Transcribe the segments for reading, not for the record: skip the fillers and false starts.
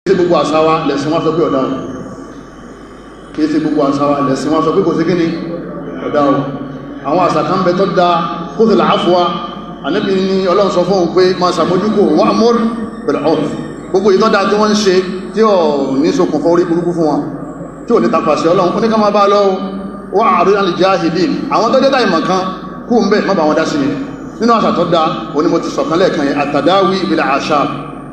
kìí ṣe gbogbo àṣà wa lẹ̀sìn wọn sọ pé ọ̀dá o kìí ṣe gbogbo àṣà wa lẹ̀sìn wọn sọ pé kò sí kíni ọ̀dá o àwọn àṣà kan bẹ tó da kó sì làáfù wa Ànábì ní Ọlọ́run sọ fún òun pé máa ṣàmójúkò wọ́n amór pẹ̀lú ọ̀f gbogbo ìtọ́jà tí wọ́n ń ṣe tí ò ní ṣokùnfà orí burúkú fún wọn tí ò ní tapàṣẹ Ọlọ́run ó ní ká máa bá lọ́wọ́ wọ́n àrùn al-jahilin àwọn tó jẹ́ta ìmọ̀ kan kú ń bẹ̀ má bá wọn dá sí ni nínú àṣà tó dá òní mo ti sọ̀kan lẹ́ẹ̀kan yẹn àtàdáwí bil a'shab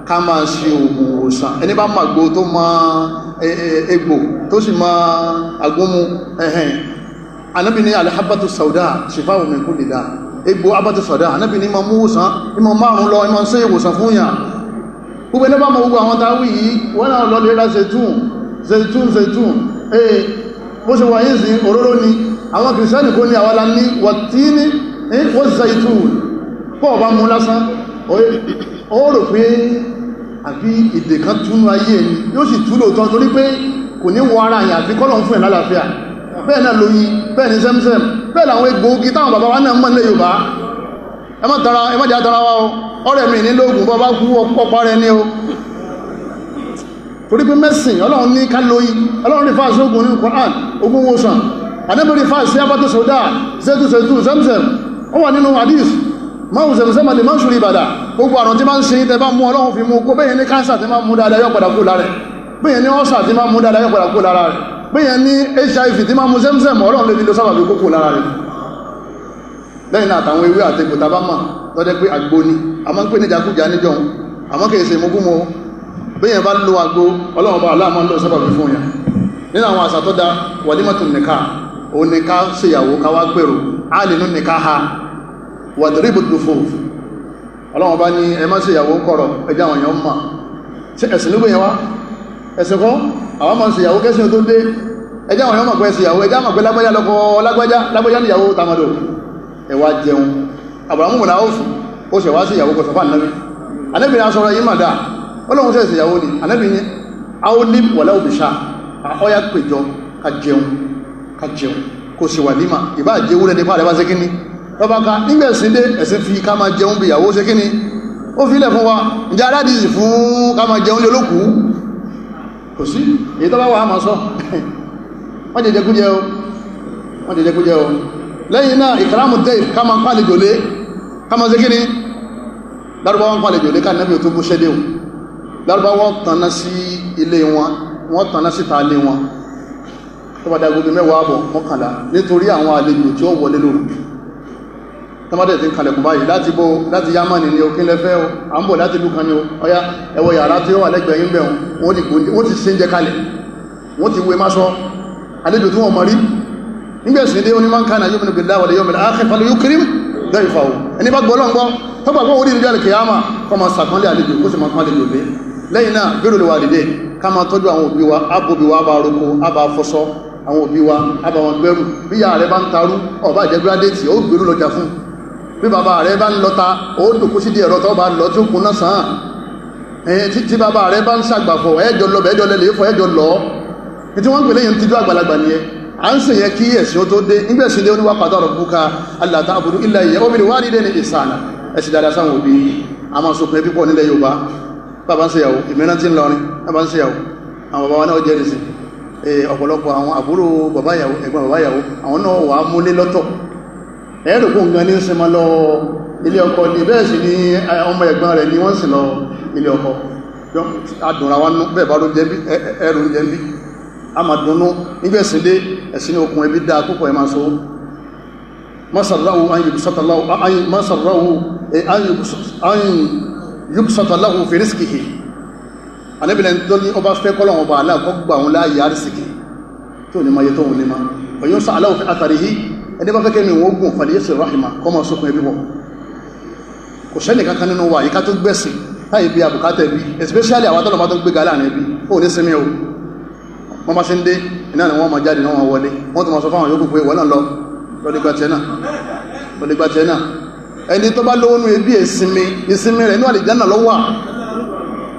ká máa ṣe òògùn òòsàn ẹni bá máa gbó tó máa egbò tó sì máa agúnmu ẹ̀hẹ̀n Ànábì ní al-habbatu sauda shifa'un min kulli da egbò abatu sauda Ànábì ní máa mú òòsàn ìmọ̀ márùn lọ ìmọ̀ sí ìwòsàn fún yàn gbogbo ẹni bá mọ gbogbo àwọn táwí yìí wọ́n náà lọ lè ra zaitun bó ṣe wáyé sí òróró ni àwọn kìrìsìtẹ́nì kó ní àwọ́lá ní wàtíní wọ́n zaitun pọ̀ bá mú lásán ó rò pé àbí ìdè kan túnú ayé ni yóò sì túlò tán torí pé kò ní wọ ara àyà àfi kọ́lọ̀ fún ẹ̀ lálàáfíà bẹ́ẹ̀ náà lóyin bẹ́ẹ̀ ni sẹ́msẹ́m bẹ́ẹ̀ làwọn egbòogi táwọn bàbá wa náà mọ̀ nílẹ̀ Yorùbá ẹ má jà tara wa o ọ̀rẹ́ mi ní lóògùn bọ́ bá kú ọ̀pọ̀ rẹ ní o torí pé mẹ́sìn Ọlọ́run ní ká lóyin Ọlọ́run rí fáàsì ogun ní Qur'an ogun wòsàn Ànábì rí fáàsì abátó sọ́dá zẹ́tù zemzem ó wà nínú hadith máa zemzem alẹ́ máa ń ṣúrí ìbàdà gbogbo àrùn tí máa ń ṣe ní tẹbá mú Ọlọ́run fi mú kó bẹ́yẹn ní káńsà tí máa mú dáadáa yóò padà kú lára rẹ̀ bẹ́yẹn ní ọ́sà tí máa mú dáadáa yóò padà kú lára rẹ̀ bẹ́yẹn ní HIV tí máa mú zemzem Ọlọ́run lè fi lo sábàbí kó kú lára rẹ̀ lẹ́yìn náà àtàwọn ewé àtẹ̀kù tàbá mọ̀ lọ́jẹ́ pé àgbo ni a máa ń pè ní jàkújà níjọ́ àmọ́ kìí ṣe mọ́gúnmọ́ bẹ́yẹn bá lo àgbo Ọlọ́run bá aláàmọ́ lọ sábàbí fún yà nínú àwọn àṣà tó dá wàlímọ̀tún nìka òun ni ká ṣèyàwó ká wá gbèrò á lè nú nìka ha wàdúríbù dùfò Ọlọ́run bá ní ẹ má ṣèyàwó kọ̀rọ̀ ẹjá àwọn èèyàn mọ̀ sí ẹ̀sìn ló gbìyànwá ẹ̀sìn kan àwọn máa ń ṣèyàwó kẹ́sìn tó dé ẹjá àwọn èèyàn mọ̀ pé ṣèyàwó ẹjá mọ̀ pé lágbájá lọ́kọ lágbájá níyàwó tamado ẹ wá jẹun Abrahamu mọ̀lá òfin ó ṣe wá sí ìyàwó kọsọ̀fà Ànábì Ànábì ní aṣọ́rọ̀ yìí mà dáa Ọlọ́run sẹ́ẹ̀sì ìyàwó ni Ànábì ní aolib wọ̀lá òbìṣà ọya péjọ ká jẹun kò sì wà níma ìbá jẹun rẹ̀ nípa rẹ̀ bá ṣe kíní lọ́bá ká nígbẹ̀sìn dé ẹ̀sìn fi ká máa jẹun bí ìyàwó ṣe kíní ó fi ilẹ̀ fún wa ǹjẹ́ aládìsì fún ká máa jẹun lé olókùú kò sí èyí tó bá wà á máa sọ wọ́n jẹjẹkújẹ o lẹ́yìn náà ìkàrámù dẹ́ ká máa pàlejò lé ká máa ṣe kíní lárúbáwọ́ pàlejò lé ká nẹ́bí ò tó bú ṣẹ́dé o lárúbáwọ́ tànná sí ilé wọn wọ́n tànná síta ilé wọn tó bá dágbóbi mẹ́wàá àbọ̀ mọ́kànlá nítorí àwọn àlejò tí ó wọlé lóru tọ́mọ́dẹ̀ tí ń kalẹ̀kùn báyìí láti Yámánì ni o kí lẹ́fẹ́ o à ń bọ̀ láti ìlú kan ni o ọya ẹwọ yàrá tí ó wà lẹ́gbẹ̀ẹ́ yín bẹ̀ wọ́n ti ṣe ń jẹ kalẹ̀ wọ́n ti wé máṣọ́ àlejò tí wọ́n mọ̀ rí nígbẹ̀sìn dé oní máa ń kánà yu'minu billahi wal yawmil akhir falyukrim dayfahu ẹni bá gbọ́ lọ́ngbọ́ tọ́gbà gbọ́ orí ìrìnjẹ́ alìkìyàmà kọ́ ma sàkánlẹ̀ àlejò kó sì ma kán àlejò lé lẹ́yìn náà birrul walidayn ká ma tọ́jú àwọn òbí wa ábòbí wa bá roko ábà fọ́sọ́ àwọn òbí wa ábà wọn gbẹ́rù bí yà rẹ bá ń tarú ọba jẹ́ gírádẹ́tì ó gbèrú lọ́jà fún bí bàbá rẹ bá ń lọta ó dòkó sí di ẹ̀rọ tó bá lọ tí ó kún náà sàn án tí bàbá rẹ bá ń ṣàgbàfọ̀ ẹjọ lọ bẹ́ẹ̀jọ lẹ́lẹ́ fọ ẹjọ lọ ní tí wọ́n ń pè lẹ́yìn tíjú àgbàlagbà nìyẹn à ń sèyẹ kí ẹ̀sìn ó tó dé nígbẹ̀sìn dé oníwà qada rabbuka alla ta'budu illa iyyahu wa bil walidayni ihsana ẹ̀sìn dáadáa sáwọn òbí a máa sọkùn ẹbí pọ̀ nílẹ̀ Yorùbá bàbá ń ṣèyàwó ìmìíràn tí ń lọrin bàbá ń ṣèyàwó àwọn bàbá wa náà jẹ́ ìrìsìn ọ̀pọ̀lọpọ̀ àwọn àbúrò bàbá ìyàwó ẹ̀gbọ́n bàbá ìyàwó àwọn náà wà á múlé lọ́tọ̀ ẹ̀ẹ́dùkú nǹkan ní sinmi lọ ilé ọkọ ní bẹ́ẹ̀ sì ni ọmọ ẹ̀gbọ́n rẹ̀ ni wọ́n sì lọ ilé ọkọ adùnra wa nú bẹ́ẹ̀ bá ló jẹ́ bí ẹrù ń jẹ́ bí a máa dùnnú nígbẹ̀sìn dé ẹ̀sìn okùn ẹbí dáa púpọ̀ ẹ̀ máa so masarrahu an yubsatalahu fi rizqihi anẹ́bìnrin tó ní ọba fẹ́ kọ́lọ̀ ọba aláàkọ́ gbà wọn láàyè àrísìkì tó ní máa yẹ tó wọn ní máa ọ̀yọ́ sọ aláwọ̀ fi àtàríhí ẹni bá fẹ́kẹ́ mi wọ́n gùn fàlẹ́yẹsẹ̀ rahima kọ́ máa sókun ẹbí bọ̀ kò sẹ́ni kankan nínú wa yíká tó gbẹ̀sìn táyì bí àbùkátẹ̀ bí especially àwọn tọ́lọ̀ bá tó gbé galá ní ẹbí ó ní sinmi o wọ́n bá sí ń dé iná ni wọ́n máa jáde náà wọ́n wọlé wọ́n tó máa sọ fáwọn yòókù pé wọ́n náà lọ lọ́dígbà tẹ́ náà ẹni tó bá lówó nú ẹbí ìsinmi rẹ̀ inú àlìjánnà ló wà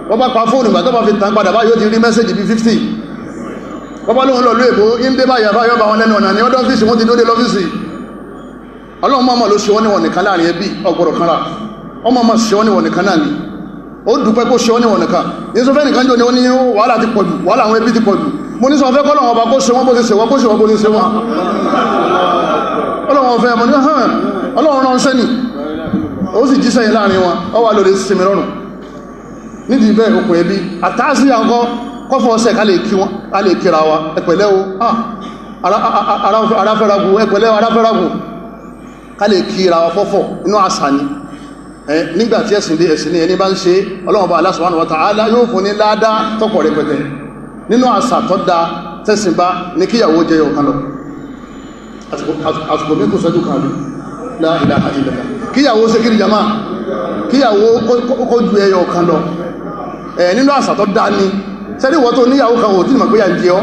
wọ́n bá pa fóònù ìgbà tó bá fi tàn padà bá yóò ti rí mẹ́sẹ̀jì bí 50 wọ́n bá lóhun lọ ló èbó ìndé báyà bá yọ́ bá wọn lẹ́nu ọ̀nà ní ọdọ́ ọ́fíìsì wọ́n ti dóde lọ́fíìsì ọlọ́run máa ló ṣe wọ́n níwọ̀n nìkan láàrin ẹbí ọgbọ̀rọ̀ kan rà ọmọ máa ṣe wọ́n níwọ̀n nìkan náà ni ó dúpẹ́ kó ṣe ọ́ níwọ̀n nìkan ní sọ fẹ́ nìkan jò ní ó ní wàhálà ti pọ̀jù wàhálà àwọn ẹbí ti pọ̀jù mo ní sọ fẹ́ kọ́lọ̀ ọba kó ṣe wọ́n bó ṣe ṣe wọ́n kó ṣe wọ́n bó ṣe ṣe wọ́n ọlọ́wọ́n fẹ́ mọ̀ ní hàn ọlọ́run rán sẹ́ni ó sì jíṣẹ́ yìí láàrin wọn ọ wà lórí sinmi lọ́rùn nídìí bẹ́ẹ̀ okùn ẹbí àtàásí àkọ́ kọ́fọ́ ọ̀sẹ̀ ká lè kí wọn ká lè kíra wa ẹ̀pẹ̀lẹ́ o aráfẹ́ragu ẹ̀pẹ̀lẹ́ aráfẹ́ragu ká lè kíra wa fọ́fọ́ inú àṣà ni nígbàtí ẹ̀sìn ní ẹni bá ń ṣe Ọlọ́run bá Allah subhanahu wa ta'ala yóò fún ní ládá tọ́pọ̀ rẹpẹtẹ nínú àṣà tó dá tẹ́sìn bá ní kíyàwó jẹ ọ̀kan lọ àsìkò bí kò sẹ́jú kan rí la ilaha illallah kíyàwó ṣe kiri jama kíyàwó kó ju ẹyọ ọ̀kan lọ nínú àṣà tó dá ní sẹ́rí wọ́n tó níyàwó kan ò tí mọ̀ pé yà ń jẹ ọ́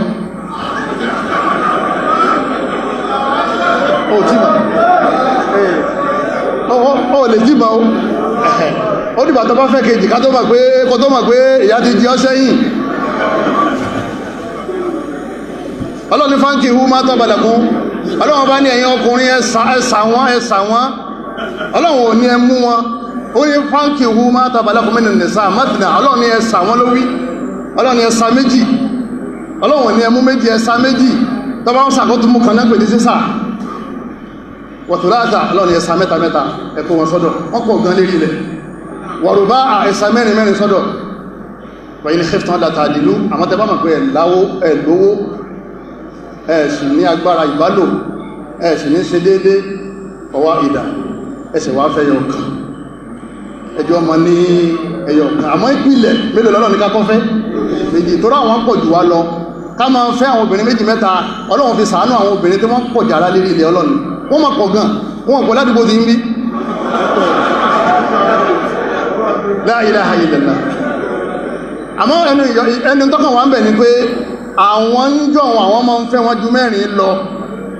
lè jí mọ́ ó dìbà tó bá fẹ́ kejì ká tó mọ̀ pé ìyá ti jí ọ́ sẹ́yìn ọlọ́ni fáńkì hu máa tọ́balẹ̀kún ọlọ́wọ́n bá ní ẹ̀yin ọkùnrin ẹ̀sà wọn ọlọ́wọ́n ò ní ẹ mú wọn ó ní fáńkì hu máa tọ́balẹ̀kún mẹ́rin nìsá mọ́tìnà ọlọ́ni ẹ̀sà wọn ló wí ọlọ́ni ẹ̀sà méjì ọlọ́wọ́n ní ẹmú méjì ẹ̀sà méjì tọ́bá ń sàkótó mú kan náà pè ní sísà wọ̀tùláàtà ọlọ́ni ẹ̀sà mẹ́ta ẹ̀kọ́ wọn sọ́dọ̀ wọ́n pọ̀ gan lérí ilẹ̀ wọ̀rùbá ẹ̀sà mẹ́rin sọ́dọ̀ wọ̀nyí ní khiftan láta àdìlú àmọ́ tẹ́ bá mọ̀ pé ẹ̀lówó ẹ̀sì ní agbára ìbálò ẹ̀sì ní ṣe déédé ọwá ìdá ẹsẹ̀ wá fẹ́ yọ̀ọ̀kan ẹjọ́ ọmọ ní ẹyọ̀kan àmọ́ ìpìlẹ̀ mélòó lọ́lọ́ ní kákọ́ fẹ́ méjì tó ráwọn pọ̀ jù wá lọ ká máa fẹ́ àwọn obìnrin méjì mẹ́ta Ọlọ́run fi ṣàánú àwọn obìnrin tí wọ́n pọ̀ jàrá lérí ilẹ̀ Ọlọ́run wọ́n máa pọ̀ gan wọ́n pọ̀ ládùúgbò ti ń bí la ilaha illallah àmọ́ ẹni tọ́kàn wà ń bẹ̀ ni pé àwọn ń jọ àwọn máa ń fẹ́ wọn ju mẹ́rin lọ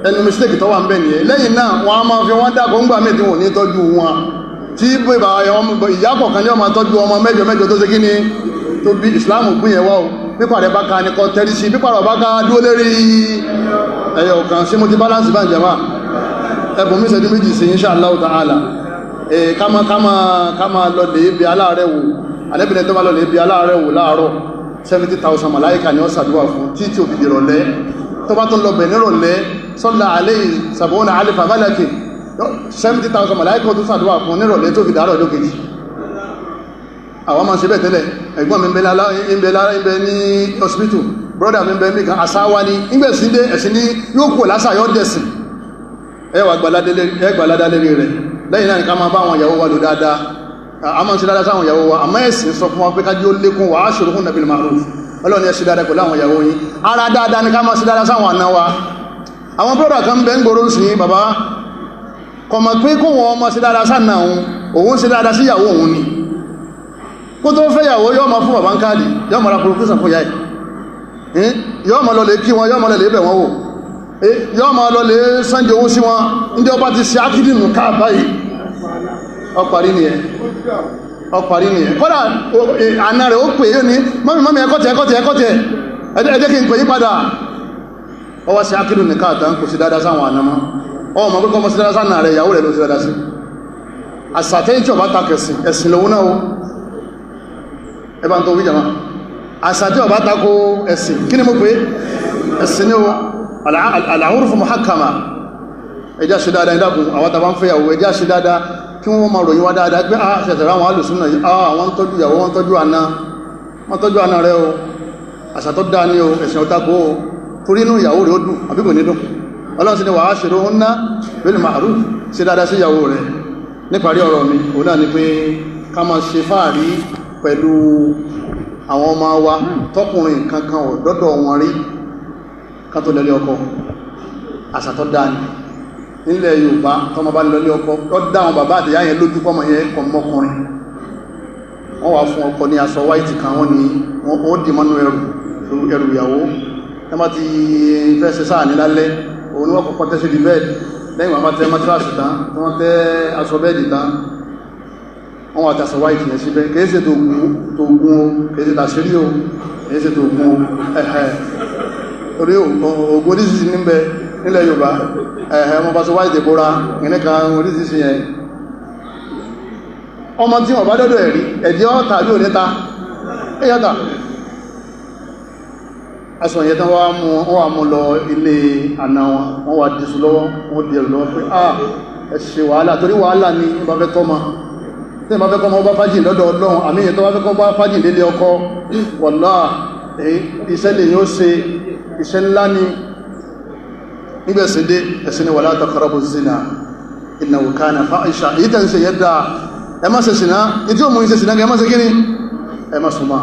ẹnu mistake tó wà ń bẹ̀ nìyẹn lẹ́yìn náà wọ́n á máa fi wọ́n dàgbọ́ ń gbà mí tí wọ́n ní tọ́jú wọn tí ìyá kọ̀ọ̀kan ní ọmọ tọ́jú ọmọ mẹ́jọ tó ṣe kí ni tó bí Islam gbìn yẹn wá o pípa rẹ̀ bá ka ní kọ́ tẹ́rí sí pípa rẹ̀ bá ka dúó lérí ẹyọ kan sí mo ti balance bá ń jẹma ẹbùn mi ṣẹ́jú méjì sí insha Allah ta'ala ká máa lọ lè bí aláàrẹ̀ wò alẹ́bìnrin tó bá lọ lè bí aláàrẹ̀ wò láàárọ̀ 70,000 màláíkà ni ó ṣàdúrà fún títí ò fi di rọ̀lẹ́ tó bá tó lọ bẹ̀ ní rọ̀lẹ́ sọ́lá alayhi 70,000 malaki 70,000 màláíkà tó ṣàdúrà fún ní rọ̀lẹ́ tó fi dárọ̀ ọjọ́ kejì àwọn máa ṣe bẹ́ẹ̀ tẹ́lẹ̀ ẹ̀gbọ́n mi ń bẹ ní hospital brother mi ń bẹ ní kan àsáwá ní ìgbẹ̀síndé ẹ̀sìn ní yóò kò lásà yọ́ dẹ̀sìn ẹwà gbàládá lérí rẹ̀ lẹ́yìn náà ká máa bá àwọn ìyàwó wa lò dáadáa a máa ń ṣe dáadáa sáwọn ìyàwó wa àmọ́ ẹ̀sìn sọ fún wa pé kájí ó lékún wa ashiruhunna bil ma'ruf Ọlọ́run ẹ ṣe dáadáa pẹ̀lú àwọn ìyàwó yín ara dáadáa ni ká máa ṣe dáadáa sáwọn àna wa àwọn brother kan bẹ́ ń gbòòrò sí bàbá kọmọ pé kó wọn ọmọ ṣe dáadáa sáà òun ṣe dáadáa sí ìyàwó òun ni kó tó fẹ́ ìyàwó yọ́ ma fún bàbá ń káàdì yọ́ ma ra pòròfẹ́sàn fún yáì yọ́ ma lọ lè kí wọn yọ́ ma lọ lè bẹ̀ wọn wò yọ́ ma lọ lè sánjẹ owó sí wọn ní ọba ti ṣe ákìdìnù káàbá yìí ọparí nìyẹn kọ́dà àna rẹ̀ ó pè é ní mọ́mí ẹkọ́tẹ̀ ẹjẹ́ kí n pè yí padà ọwọ́ sí ákìdìnù káàtà kò sí dáadáa sáwọn ànàmọ́ ọmọ pé kọmọ sí dáadáa sáà rẹ̀ ìyàwó rẹ̀ ló sí dáadáa sí àsàtẹ́ ìjọba takẹ̀sìn ẹ̀sìn lòun náà ẹbá tó wí jama àṣàtí ọba tako ẹ̀sìn kí ni mo pé ẹ̀sìn ní o al-urfu muhakkama ẹjá ṣe dáadáa ìdákùn àwọn tàbá ń fẹ́yàwó ẹjá ṣe dáadáa kí wọ́n máa ròyìn wá dáadáa pé ṣẹ̀tẹ̀rẹ̀ àwọn alùsùnà àwọn tọ́jú ìyàwó wọ́n tọ́jú àna rẹ̀ o àṣàtọ́ dáa ní o ẹ̀sìn ọ̀tako o torí inú ìyàwó rẹ̀ ó dùn àbí kò ní dùn Ọlọ́run sì ni wa ashiruhunna bil ma'ruf ṣe dáadáa sí ìyàwó rẹ̀ níparí ọ̀rọ̀ mi òun náà ni pé ká máa ṣe fáàrí pẹ̀lú àwọn ọmọ wa tọkùnrin kankan ọ̀dọ́dọ̀ wọn rí kan tó lẹ́lẹ́ ọkọ àṣàtọ́ dáni nílẹ̀ Yorùbá tọmọ bá lẹ́lẹ́ ọkọ tó dá àwọn bàbá àti ìyá yẹn lójú pọ́mọ yẹn kọ mọ́kùnrin wọ́n wá fún ọkọ ní aṣọ wáìtì kan wọ́n ní wọ́n dì mọ́nú ẹrù ìyàwó ẹ má ti fẹ́ ṣe sáà ní lálẹ́ òun ni wọ́n kọ́kọ́ tẹ́ sí di bẹ́ẹ̀dì lẹ́yìn wọn bá tẹ́ mátíráàsì tán tí wọ́n tẹ́ aṣọ bẹ́ẹ̀dì tán wọ́n wà tàṣà wáìtì yẹn síbẹ̀ kèése tó gún o kèése tàṣírí o kèése tó gún o ẹ̀hẹ̀ torí ògùn oríṣìí níbẹ̀ nílẹ̀ Yorùbá ẹ̀hẹ̀ wọ́n bá sọ wáìtì bóra ìrìnkan oríṣìí yẹn ọmọ tí wọ́n bá dọ́dọ̀ ẹ̀rí ẹ̀jẹ̀ ọ̀tà bí oníta ẹ̀yọ́ta aṣọ ìyẹn tán wọ́n wà mú lọ ilé àna wọn wà dìsù lọ́wọ́ wọ́n dìrò lọ́wọ́ pé ẹ ṣe wàhálà torí wàhálà ní bá fẹ́ tọ́mọ tí ma fẹ́ kọ́ mọ́ bá fájìn lọ́dọ̀ ọlọ́run àmì ìyẹn tó bá fẹ́ kọ́ bá fájìn lélé ọkọ wọ́lá iṣẹ́ lè yóò ṣe iṣẹ́ ńlá ní nígbẹ̀síndé ẹ̀sìn ni wala taqrabu zina innahu kana fahisha èyí tẹ́ ń ṣe yẹ́ dáa ẹ má ṣe ṣìná ìtí òmù ìṣe ṣìná ẹ má ṣe kíní ẹ má súnmọ́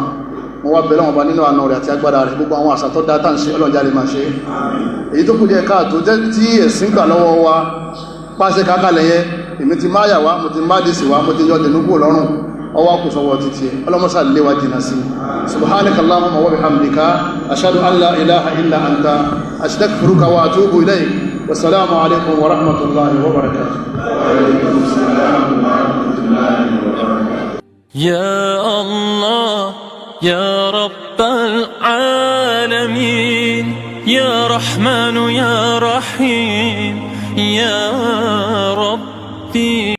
wọ́n wá bẹ̀rẹ̀ wọn bá nínú àna rẹ̀ àti agbára rẹ̀ gbogbo àwọn àṣà tó dá tàn ṣe ọlọ́jà lè máa ṣe èyí tó kù díẹ̀ káàtó tí ẹ̀sìn gbà lọ́wọ́ wa pàṣẹ kákàlẹ̀ yẹ èmi ti máa yà wá mo ti máa dìsì wá mo ti yọ dẹ̀núkú lọ́rùn ọwọ́ kù sọwọ́ títí ọlọ́mọsá léwà jìnà sí subhanaka allahumma wa bihamdika ashhadu an la ilaha illa anta astaghfiruka wa atubu ilayk wassalamu alaikum wa rahmatullahi wa barakatuh ya allah ya rabbal alamin ya rahman ya rahim ya rabbi